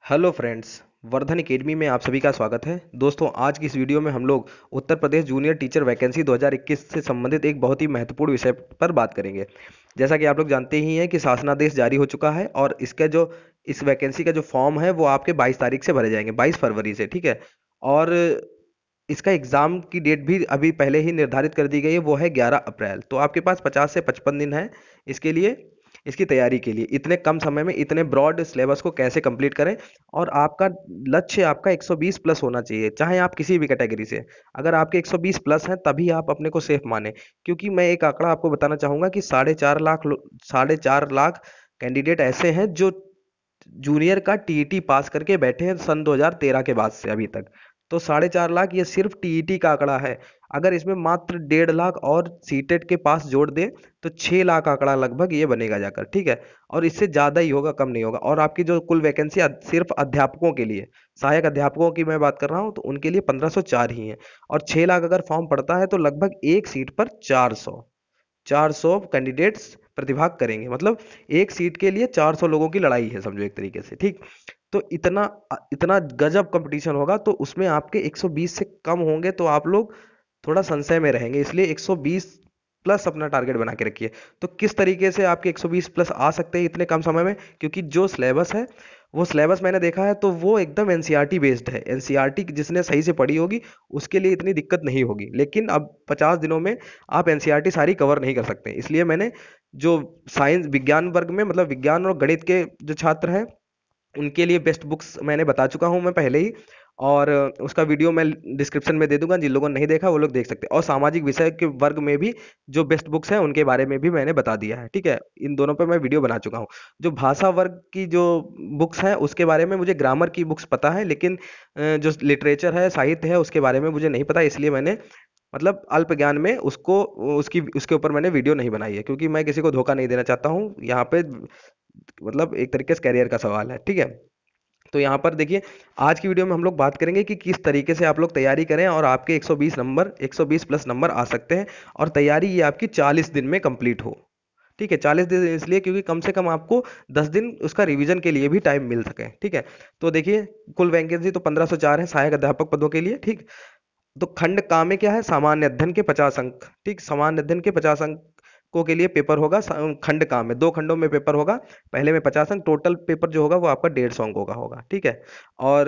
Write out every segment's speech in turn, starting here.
Hello friends. Vardhan academy में आप सभी का स्वागत है। दोस्तों, आज की इस वीडियो में हम लोग Uttar Pradesh junior teacher vacancy 2021 से संबंधित एक बहुत ही महत्वपूर्ण विषय पर बात करेंगे। जैसा कि आप लोग जानते ही हैं कि शासनादेश जारी हो चुका है और इसका जो इस वैकेंसी का जो फॉर्म है वो आपके 22 तारीख से भरे जाएंगे, 22 फरवरी से, ठीक है। और इसका एग्ज़ाम की डेट भी अभी पहले ही निर्धारित कर दी गई है, वो है 11 अप्रैल। तो आपके पास 50 से 55 दिन है इसके लिए, इसकी तैयारी के लिए। इतने कम समय में इतने ब्रॉड सिलेबस को कैसे कंप्लीट करें, और आपका लक्ष्य आपका 120 प्लस होना चाहिए, चाहे आप किसी भी कैटेगरी से। अगर आपके 120 प्लस हैं तभी आप अपने को सेफ माने, क्योंकि मैं एक आंकड़ा आपको बताना चाहूँगा कि 4.5 लाख कैंडिडेट ऐसे हैं जो जूनियर का टीईटी पास करके बैठे हैं सन 2013 के बाद से अभी तक। तो 4.5 लाख ये सिर्फ टीईटी का आंकड़ा है। अगर इसमें मात्र 1.5 लाख और सीटेट के पास जोड़ दें तो 6 लाख आंकड़ा लगभग ये बनेगा जाकर, ठीक है। और इससे ज़्यादा ही होगा, कम नहीं होगा। और आपकी जो कुल वैकेंसी सिर्फ अध्यापकों के लिए, सहायक अध्यापकों की मैं बात कर रहा हूँ, तो उनके लिए 1504 ही है। और 6 लाख अगर फॉर्म पड़ता है तो लगभग एक सीट पर 400 कैंडिडेट्स प्रतिभाग करेंगे। मतलब एक सीट के लिए 400 लोगों की लड़ाई है, समझो एक तरीके से, ठीक। तो इतना इतना गजब कंपटीशन होगा, तो उसमें आपके 120 से कम होंगे तो आप लोग थोड़ा संशय में रहेंगे। इसलिए 120 प्लस अपना टारगेट बना के रखिए। तो किस तरीके से आपके 120 प्लस आ सकते हैं इतने कम समय में, क्योंकि जो सिलेबस है वो सिलेबस मैंने देखा है तो वो एकदम एनसीईआरटी बेस्ड है। एनसीईआरटी जिसने सही से पढ़ी होगी उसके लिए इतनी दिक्कत नहीं होगी, लेकिन अब 50 दिनों में आप एनसीईआरटी सारी कवर नहीं कर सकते। इसलिए मैंने जो साइंस विज्ञान वर्ग में, मतलब विज्ञान और गणित के जो छात्र हैं, उनके लिए बेस्ट बुक्स मैंने बता चुका हूँ मैं पहले ही। और उसका वीडियो मैं डिस्क्रिप्शन में दे दूंगा, जिन लोगों ने नहीं देखा वो लोग देख सकते हैं। और सामाजिक विषय के वर्ग में भी जो बेस्ट बुक्स हैं उनके बारे में भी मैंने बता दिया है, ठीक है। इन दोनों पे मैं वीडियो बना चुका हूँ। जो भाषा वर्ग की जो बुक्स हैं उसके बारे में मुझे ग्रामर की बुक्स पता है, लेकिन जो लिटरेचर है, साहित्य है, उसके बारे में मुझे नहीं पता। इसलिए मैंने, मतलब अल्प ज्ञान में उसको, उसके ऊपर मैंने वीडियो नहीं बनाई है, क्योंकि मैं किसी को धोखा नहीं देना चाहता हूँ यहाँ पे। मतलब एक तरीके से करियर का सवाल है, ठीक है। तो यहाँ पर देखिए, आज की वीडियो में हम लोग बात करेंगे कि किस तरीके से आप लोग तैयारी करें और आपके 120 नंबर, 120 प्लस नंबर आ सकते हैं। और तैयारी ये आपकी 40 दिन में कंप्लीट हो, ठीक है। 40 दिन इसलिए क्योंकि कम से कम आपको 10 दिन उसका रिवीजन के लिए भी टाइम मिल सके, ठीक है। तो देखिए, कुल वैकेंसी तो 1504 है सहायक अध्यापक पदों के लिए, ठीक। तो खंड का में क्या है, सामान्य अध्ययन के 50 अंक, ठीक। सामान्य अध्ययन के 50 अंकों के लिए पेपर होगा। खंड का में 2 खंडों में पेपर होगा। पहले में 50 अंक, टोटल पेपर जो होगा वो आपका 150 अंकों का होगा, ठीक है। और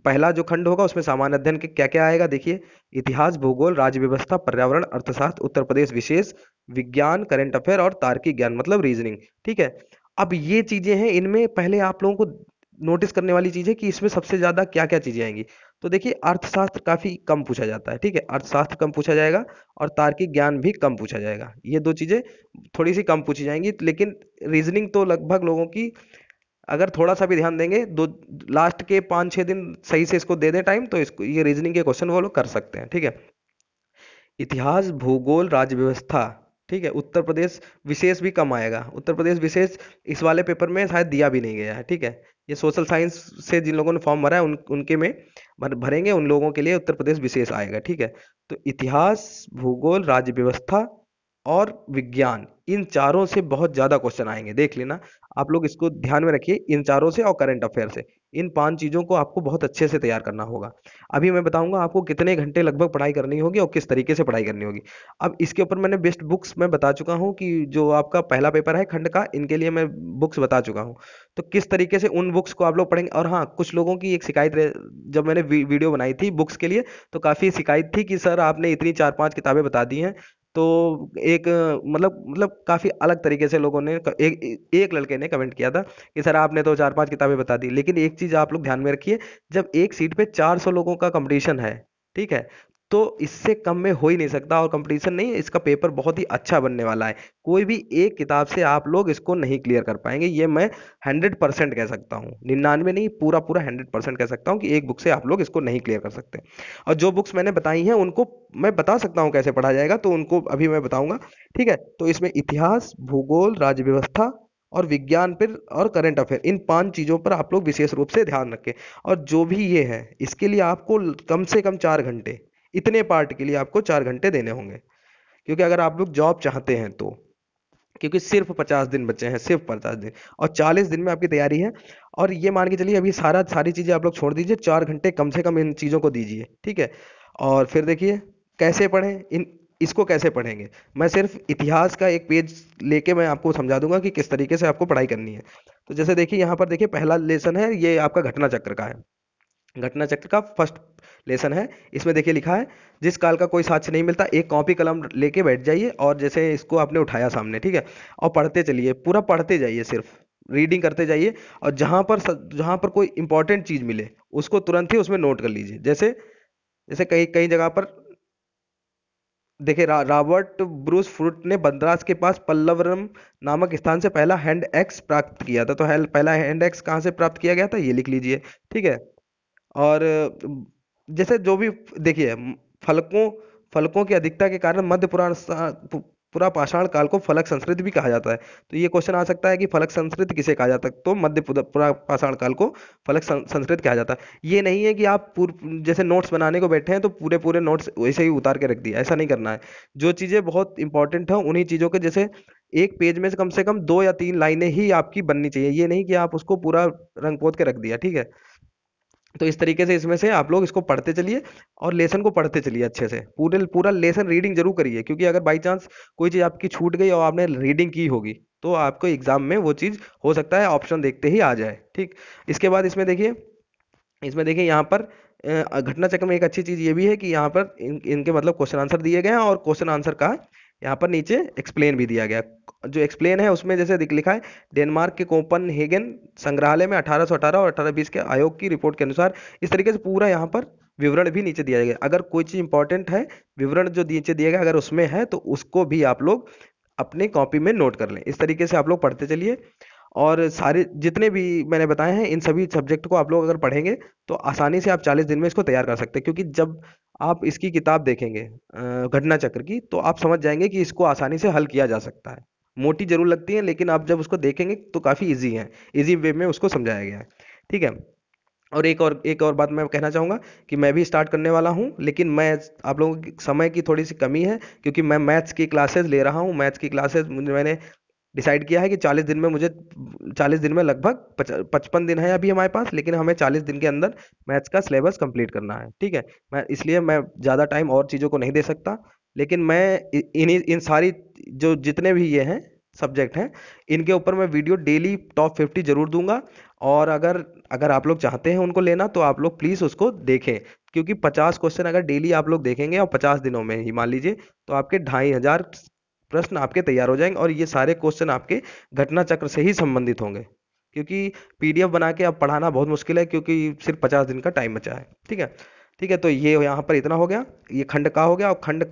पहला जो खंड होगा उसमें सामान्य अध्ययन के क्या क्या आएगा, देखिए। इतिहास, भूगोल, राज्य व्यवस्था, पर्यावरण, अर्थशास्त्र, उत्तर प्रदेश विशेष, विज्ञान, करंट अफेयर और तार्किक ज्ञान, मतलब रीजनिंग, ठीक है। अब ये चीजें हैं, इनमें पहले आप लोगों को नोटिस करने वाली चीज है कि इसमें सबसे ज्यादा क्या क्या चीजें आएंगी। तो देखिए, अर्थशास्त्र काफी कम पूछा जाता है, ठीक है। अर्थशास्त्र कम पूछा जाएगा और तार्किक ज्ञान भी कम पूछा जाएगा। ये दो चीजें थोड़ी सी कम पूछी जाएंगी, लेकिन रीजनिंग तो लगभग लोगों की, अगर थोड़ा सा भी ध्यान देंगे, दो लास्ट के 5-6 दिन सही से इसको दे दें टाइम, तो इसको, ये रीजनिंग के क्वेश्चन वो लोग कर सकते हैं, ठीक है। इतिहास, भूगोल, राज्य व्यवस्था, ठीक है। उत्तर प्रदेश विशेष भी कम आएगा। उत्तर प्रदेश विशेष इस वाले पेपर में शायद दिया भी नहीं गया है, ठीक है। ये सोशल साइंस से जिन लोगों ने फॉर्म भरा है उनके में भरेंगे, उन लोगों के लिए उत्तर प्रदेश विशेष आएगा, ठीक है। तो इतिहास, भूगोल, राज्य व्यवस्था और विज्ञान, इन चारों से बहुत ज्यादा क्वेश्चन आएंगे, देख लेना। आप लोग इसको ध्यान में रखिए, इन चारों से और करंट अफेयर से। इन 5 चीजों को आपको बहुत अच्छे से तैयार करना होगा। अभी मैं बताऊंगा आपको कितने घंटे लगभग पढ़ाई करनी होगी और किस तरीके से पढ़ाई करनी होगी। अब इसके ऊपर मैंने बेस्ट बुक्स मैं बता चुका हूँ कि जो आपका पहला पेपर है खंड का, इनके लिए मैं बुक्स बता चुका हूँ। तो किस तरीके से उन बुक्स को आप लोग पढ़ेंगे। और हाँ, कुछ लोगों की एक शिकायत जब मैंने वीडियो बनाई थी बुक्स के लिए, तो काफी शिकायत थी कि सर आपने इतनी 4-5 किताबें बता दी हैं। तो एक मतलब काफी अलग तरीके से लोगों ने, एक लड़के ने कमेंट किया था कि सर आपने तो 4-5 किताबें बता दी। लेकिन एक चीज आप लोग ध्यान में रखिए, जब एक सीट पे 400 लोगों का कंपटीशन है, ठीक है, तो इससे कम में हो ही नहीं सकता। और कंपटीशन नहीं, इसका पेपर बहुत ही अच्छा बनने वाला है। कोई भी एक किताब से आप लोग इसको नहीं क्लियर कर पाएंगे, ये मैं 100% कह सकता हूँ। 99 नहीं, पूरा पूरा 100% कह सकता हूँ कि एक बुक से आप लोग इसको नहीं क्लियर कर सकते। और जो बुक्स मैंने बताई हैं उनको मैं बता सकता हूँ कैसे पढ़ा जाएगा, तो उनको अभी मैं बताऊंगा, ठीक है। तो इसमें इतिहास, भूगोल, राज्य व्यवस्था और विज्ञान पर और करंट अफेयर, इन 5 चीजों पर आप लोग विशेष रूप से ध्यान रखें। और जो भी ये है, इसके लिए आपको कम से कम 4 घंटे, इतने पार्ट के लिए आपको 4 घंटे देने होंगे। क्योंकि अगर आप लोग जॉब चाहते हैं तो, क्योंकि सिर्फ 50 दिन बचे हैं, सिर्फ 50 दिन, और 40 दिन में आपकी तैयारी है। और ये मान के चलिए अभी सारी चीज़ें आप लोग छोड़ दीजिए, 4 घंटे कम से कम इन चीज़ों को दीजिए, ठीक है। और फिर देखिए कैसे पढ़ें इसको कैसे पढ़ेंगे। मैं सिर्फ इतिहास का एक पेज लेके मैं आपको समझा दूंगा कि किस तरीके से आपको पढ़ाई करनी है। तो जैसे देखिए यहाँ पर देखिए पहला लेसन है, ये आपका घटना चक्र का है। घटना चक्र का फर्स्ट लेसन है। इसमें देखिए लिखा है, जिस काल का कोई साक्ष्य नहीं मिलता, एक कॉपी कलम लेके बैठ जाइए और जैसे इसको आपने उठाया सामने, ठीक है, और पढ़ते चलिए, पूरा पढ़ते जाइए, सिर्फ रीडिंग करते जाइए। और जहाँ पर कोई इंपॉर्टेंट चीज मिले उसको तुरंत ही उसमें नोट कर लीजिए। जैसे जैसे कई कई जगह पर देखिए रॉबर्ट ब्रूस फ्रूट ने बद्रास के पास पल्लवरम नामक स्थान से पहला हैंड एक्स प्राप्त किया था। तो पहला हैंड एक्स कहाँ से प्राप्त किया गया था, ये लिख लीजिए, ठीक है। और जैसे जो भी देखिए फलकों फलकों की अधिकता के कारण पूरा पाषाण काल को फलक संस्कृति भी कहा जाता है। तो ये क्वेश्चन आ सकता है कि फलक संस्कृति किसे कहा जाता है, तो पूरा पाषाण काल को फलक संस्कृति कहा जाता है। ये नहीं है कि आप जैसे नोट्स बनाने को बैठे हैं तो पूरे पूरे नोट्स वैसे ही उतार के रख दिया, ऐसा नहीं करना है। जो चीज़ें बहुत इंपॉर्टेंट है उन्हीं चीज़ों के, जैसे एक पेज में से कम 2 या 3 लाइनें ही आपकी बननी चाहिए, ये नहीं कि आप उसको पूरा रंग पोत के रख दिया, ठीक है। तो इस तरीके से इसमें से आप लोग इसको पढ़ते चलिए और लेसन को पढ़ते चलिए अच्छे से, पूरे पूरा लेसन रीडिंग जरूर करिए, क्योंकि अगर बाई चांस कोई चीज़ आपकी छूट गई और आपने रीडिंग की होगी तो आपको एग्जाम में वो चीज़ हो सकता है ऑप्शन देखते ही आ जाए, ठीक। इसके बाद इसमें देखिए यहाँ पर घटना चक्र में एक अच्छी चीज़ ये भी है कि यहाँ पर इनके मतलब क्वेश्चन आंसर दिए गए हैं और क्वेश्चन आंसर का यहाँ पर नीचे एक्सप्लेन भी दिया गया है। जो एक्सप्लेन है उसमें जैसे लिखा है, डेनमार्क के कोपनहेगन संग्रहालय में 1818 और 1820 के आयोग की रिपोर्ट के अनुसार, इस तरीके से पूरा यहाँ पर विवरण भी नीचे दिया गया। अगर कोई चीज़ इंपॉर्टेंट है, विवरण जो नीचे दिया गया अगर उसमें है तो उसको भी आप लोग अपनी कॉपी में नोट कर लें। इस तरीके से आप लोग पढ़ते चलिए और सारे जितने भी मैंने बताए हैं इन सभी सब्जेक्ट को आप लोग अगर पढ़ेंगे तो आसानी से आप 40 दिन में इसको तैयार कर सकते हैं। क्योंकि जब आप इसकी किताब देखेंगे घटना चक्र की, तो आप समझ जाएंगे कि इसको आसानी से हल किया जा सकता है। मोटी जरूर लगती है लेकिन आप जब उसको देखेंगे तो काफ़ी इजी है, इजी वे में उसको समझाया गया है, ठीक है। और एक और बात मैं कहना चाहूँगा कि मैं भी स्टार्ट करने वाला हूँ, लेकिन मैं आप लोगों की समय की थोड़ी सी कमी है, क्योंकि मैं मैथ्स की क्लासेस ले रहा हूँ। मैथ्स की क्लासेस मैंने डिसाइड किया है कि 40 दिन में लगभग 55 दिन है अभी हमारे पास, लेकिन हमें 40 दिन के अंदर मैथ्स का सिलेबस कंप्लीट करना है, ठीक है। मैं ज़्यादा टाइम और चीज़ों को नहीं दे सकता, लेकिन मैं इन सारी जो जितने भी ये हैं सब्जेक्ट हैं, इनके ऊपर मैं वीडियो डेली टॉप 50 जरूर दूंगा। और अगर अगर आप लोग चाहते हैं उनको लेना तो आप लोग प्लीज़ उसको देखें, क्योंकि 50 क्वेश्चन अगर डेली आप लोग देखेंगे और 50 दिनों में ही मान लीजिए, तो आपके 2500 प्रश्न आपके तैयार हो जाएंगे। और ये सारे क्वेश्चन आपके घटना चक्र से ही संबंधित होंगे, क्योंकि पीडीएफ बना के अब पढ़ाना बहुत मुश्किल है, क्योंकि सिर्फ 50 दिन का टाइम बचा है, ठीक है। ठीक है, तो ये यहाँ पर इतना हो गया, ये खंड का हो गया। और खंड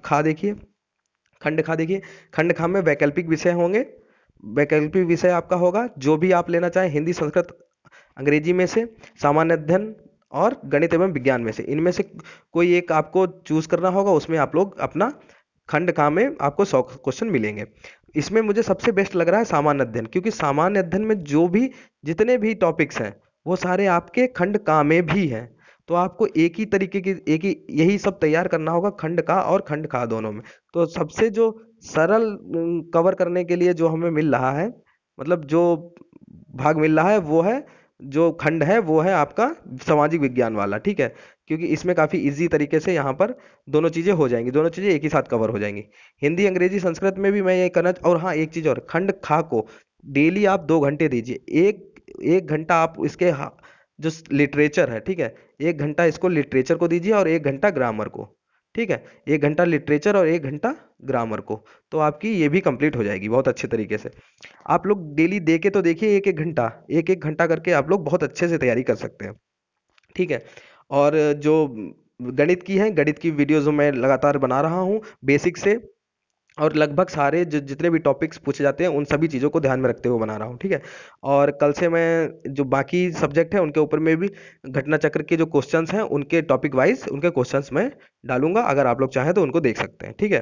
खा देखिए, खंड खा में वैकल्पिक विषय होंगे। वैकल्पिक विषय आपका होगा जो भी आप लेना चाहें, हिंदी, संस्कृत, अंग्रेजी में से, सामान्य अध्ययन और गणित एवं विज्ञान में से, इनमें से कोई एक आपको चूज करना होगा। उसमें आप लोग अपना खंड का में आपको 100 क्वेश्चन मिलेंगे। इसमें मुझे सबसे बेस्ट लग रहा है सामान्य अध्ययन, क्योंकि सामान्य अध्ययन में जो भी जितने भी टॉपिक्स हैं वो सारे आपके खंड का में भी हैं। तो आपको एक ही तरीके की एक ही यही सब तैयार करना होगा खंड का और खंड का दोनों में। तो सबसे जो सरल कवर करने के लिए जो हमें मिल रहा है, मतलब जो भाग मिल रहा है वो है, जो खंड है वो है आपका सामाजिक विज्ञान वाला, ठीक है। क्योंकि इसमें काफ़ी इजी तरीके से यहाँ पर दोनों चीज़ें हो जाएंगी, दोनों चीज़ें एक ही साथ कवर हो जाएंगी। हिंदी, अंग्रेजी, संस्कृत में भी मैं ये करना, और हाँ एक चीज़ और, खंड खा को डेली आप 2 घंटे दीजिए। एक एक घंटा आप इसके जो लिटरेचर है, ठीक है, 1 घंटा इसको लिटरेचर को दीजिए और 1 घंटा ग्रामर को, ठीक है। 1 घंटा लिटरेचर और 1 घंटा ग्रामर को, तो आपकी ये भी कंप्लीट हो जाएगी बहुत अच्छे तरीके से। आप लोग डेली दे के तो देखिए, एक एक घंटा करके आप लोग बहुत अच्छे से तैयारी कर सकते हैं, ठीक है। और जो गणित की वीडियोस मैं लगातार बना रहा हूँ बेसिक से, और लगभग सारे जितने भी टॉपिक्स पूछे जाते हैं उन सभी चीज़ों को ध्यान में रखते हुए बना रहा हूँ, ठीक है। और कल से मैं जो बाकी सब्जेक्ट है उनके ऊपर में भी घटना चक्र के जो क्वेश्चंस हैं उनके टॉपिक वाइज उनके क्वेश्चंस मैं डालूंगा, अगर आप लोग चाहें तो उनको देख सकते हैं, ठीक है।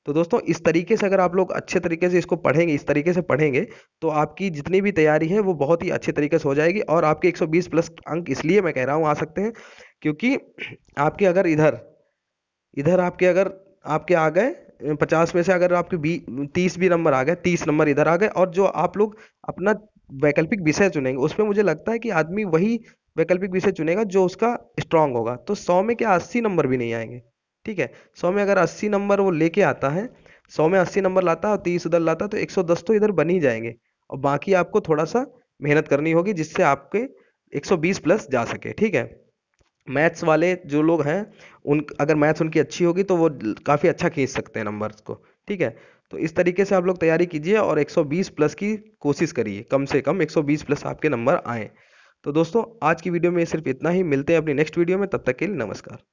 तो दोस्तों इस तरीके से अगर आप लोग अच्छे तरीके से इसको पढ़ेंगे, इस तरीके से पढ़ेंगे, तो आपकी जितनी भी तैयारी है वो बहुत ही अच्छे तरीके से हो जाएगी। और आपके 120 प्लस अंक इसलिए मैं कह रहा हूँ आ सकते हैं, क्योंकि आपके अगर इधर इधर आपके अगर आपके आ गए 50 में से, अगर आपके 30 भी नंबर आ गए, 30 नंबर इधर आ गए, और जो आप लोग अपना वैकल्पिक विषय चुनेंगे उसमें मुझे लगता है कि आदमी वही वैकल्पिक विषय चुनेगा जो उसका स्ट्रांग होगा। तो 100 में क्या 80 नंबर भी नहीं आएंगे। ठीक है, 100 में अगर 80 नंबर वो लेके आता है, 100 में 80 नंबर लाता है और 30 उधर लाता है, तो 110 तो इधर बन ही जाएंगे। और बाकी आपको थोड़ा सा मेहनत करनी होगी जिससे आपके 120 प्लस जा सके। ठीक है, मैथ्स वाले जो लोग हैं, उन अगर मैथ्स उनकी अच्छी होगी तो वो काफ़ी अच्छा खींच सकते हैं नंबर्स को। ठीक है, तो इस तरीके से आप लोग तैयारी कीजिए और 120 प्लस की कोशिश करिए, कम से कम 120 प्लस आपके नंबर आए। तो दोस्तों आज की वीडियो में सिर्फ इतना ही, मिलते हैं अपनी नेक्स्ट वीडियो में, तब तक के लिए नमस्कार।